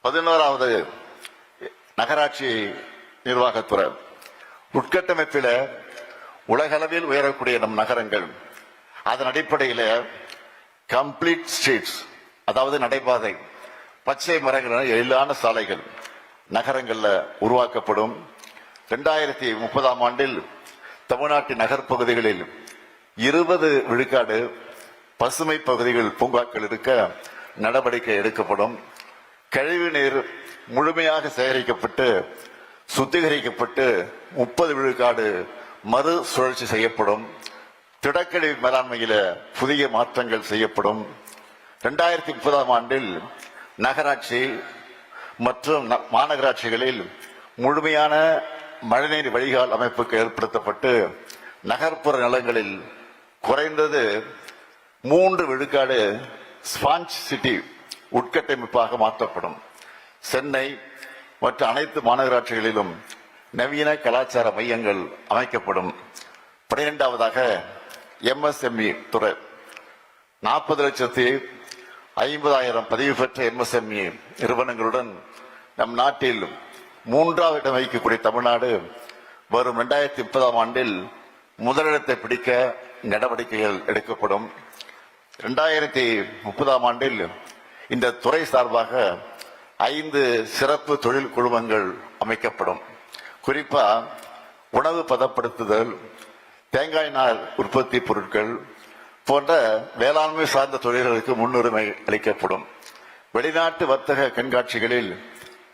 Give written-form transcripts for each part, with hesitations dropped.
11வது நகராட்சி நிர்வாகத்துறை. உட்கட்டமைப்பில் உலகளவில் உயரக்கூடிய நம் நகரங்கள், அதன் அடிப்படையில் கம்ப்ளீட் ஸ்ட்ரீட்ஸ், அதாவது நடைபாதை, பச்சை மரங்கள், எழிலான சாலைகள் நகரங்கள்ல உருவாக்கப்படும். 2030ஆம் ஆண்டில் தமிழ்நாட்டின் நகர்ப்பகுதிகளில் 20 விழுக்காடு பசுமை பகுதிகள், பூங்காக்கள் இருக்க நடவடிக்கை எடுக்கப்படும். கழிவு நீர் முழுமையாக சேகரிக்கப்பட்டு சுத்திகரிக்கப்பட்டு 30 விழுக்காடு மறு சுழற்சி செய்யப்படும். திடக்கழிவு மேலாண்மையில புதிய மாற்றங்கள் செய்யப்படும். 2030ஆம் ஆண்டில் நகராட்சி மற்றும் மாநகராட்சிகளில் முழுமையான மழைநீர் வடிகால் அமைப்புக்கு ஏற்படுத்தப்பட்டு நகர்ப்புற நிலங்களில் குறைந்தது 3 விழுக்காடு ஸ்பாஞ்ச் சிட்டி உட்கட்டமைப்பாக மாற்றப்படும். சென்னை மற்ற அனைத்து மாநகராட்சிகளிலும் நவீன கலாச்சார மையங்கள் அமைக்கப்படும். 12வதாக MSME துறை. 40,50,000 பதிவு பெற்ற MSME நிறுவனங்களுடன் நம் நாட்டில் 3வது இடம் வகிக்கக்கூடிய தமிழ்நாடு வரும் 2030ஆம் ஆண்டில் முதலிடத்தை பிடிக்க நடவடிக்கைகள் எடுக்கப்படும். 2030ஆம் ஆண்டில் இந்த துறை சார்பாக 5 சிறப்பு தொழில் குழுமங்கள் அமைக்கப்படும். குறிப்பா உணவு பதப்படுத்துதல், தேங்காய் நார் உற்பத்தி பொருட்கள் போன்ற வேளாண்மை சார்ந்த தொழில்களுக்கு முன்னுரிமை அளிக்கப்படும். வெளிநாட்டு வர்த்தக கண்காட்சிகளில்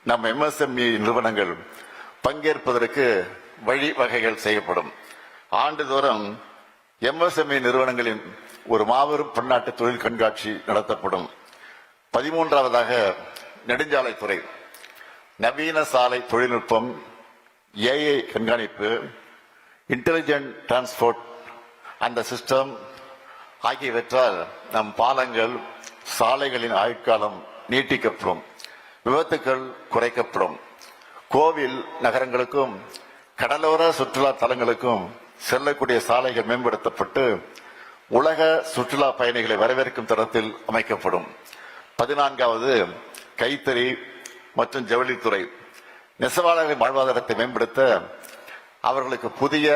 நம் MSME நிறுவனங்கள் பங்கேற்பதற்கு வழிவகைகள் செய்யப்படும். ஆண்டுதோறும் MSME நிறுவனங்களின் ஒரு மாபெரும் பன்னாட்டு தொழில் கண்காட்சி நடத்தப்படும். 13வதாக நெடுஞ்சாலைத்துறை. நவீன சாலை தொழில்நுட்பம், AI கண்காணிப்பு, இன்டெலிஜென்ட் டிரான்ஸ்போர்ட் அந்த சிஸ்டம் ஆகியவற்றால் நம் பாலங்கள், சாலைகளின் ஆயுட்காலம் நீட்டிக்கப்படும், விபத்துக்கள் குறைக்கப்படும். கோவில் நகரங்களுக்கும் கடலோர சுற்றுலா தலங்களுக்கும் செல்லக்கூடிய சாலைகள் மேம்படுத்தப்பட்டு உலக சுற்றுலா பயணிகளை வரவேற்கும் தரத்தில் அமைக்கப்படும். 14வது கைத்தறி மற்றும் ஜவுளித்துறை. நெசவாளர்களின் வாழ்வாதாரத்தை மேம்படுத்த அவர்களுக்கு புதிய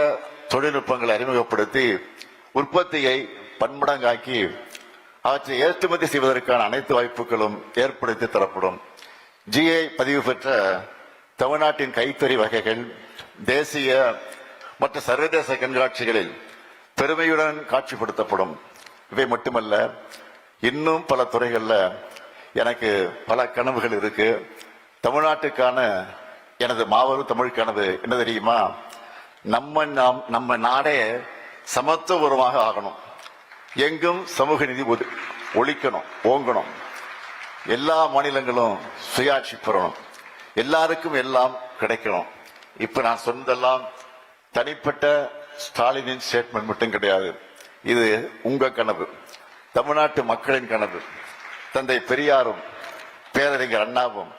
தொழில்நுட்பங்களை அறிமுகப்படுத்தி உற்பத்தியை பன்மடங்காக்கி அவற்றை ஏற்றுமதி செய்வதற்கான அனைத்து வாய்ப்புகளும் ஏற்படுத்தி தரப்படும். GI பதிவு பெற்ற தமிழ்நாட்டின் கைத்தறி வகைகள் தேசிய மற்ற சர்வதேச கண்காட்சிகளில் பெருமையுடன் காட்சிப்படுத்தப்படும். இவை மட்டுமல்ல, இன்னும் பல துறைகள்ல எனக்கு பல கனவுகள் இருக்கு. தமிழ்நாட்டுக்கான எனது மாபெரும் தமிழ் கனவு என்ன தெரியுமா? நம்ம நாடே சமத்துவபூர்வமாக ஆகணும். எங்கும் சமூக நீதி ஒழிக்கணும், ஓங்கணும். எல்லா மாநிலங்களும் சுயாட்சி பெறணும். எல்லாருக்கும் எல்லாம் கிடைக்கணும். இப்ப நான் சொன்னதெல்லாம் தனிப்பட்ட ஸ்டாலினின் ஸ்டேட்மெண்ட் மட்டும் கிடையாது. இது உங்க கனவு, தமிழ்நாட்டு மக்களின் கனவு. தந்தை பெரியாரும் பேரறிஞர் அண்ணாவும்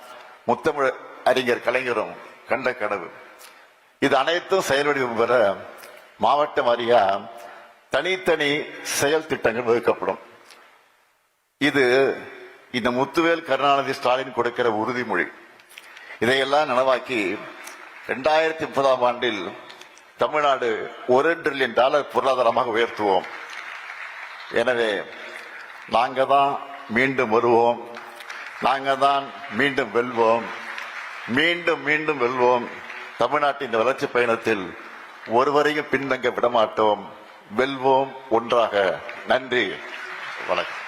முத்தமிழ் அறிஞர் கலைஞரும் கண்ட கனவு. இது அனைத்தும் செயல்வடிவம் பெற மாவட்ட வாரியா தனித்தனி செயல் திட்டங்கள் வகுக்கப்படும். இது இந்த முத்துவேல் கருணாநிதி ஸ்டாலின் கொடுக்கிற உறுதிமொழி. இதையெல்லாம் நனவாக்கி 2030ஆம் ஆண்டில் தமிழ்நாடு $1 டிரில்லியன் பொருளாதாரமாக உயர்த்துவோம். எனவே நாங்க தான் மீண்டும் வருவோம், நாங்க தான் மீண்டும் வெல்வோம், மீண்டும் மீண்டும் வெல்வோம். தமிழ்நாட்டின் வளர்ச்சி பயணத்தில் ஒருவரையும் பின்தங்க விடமாட்டோம். வெல்வோம் ஒன்றாக. நன்றி, வணக்கம்.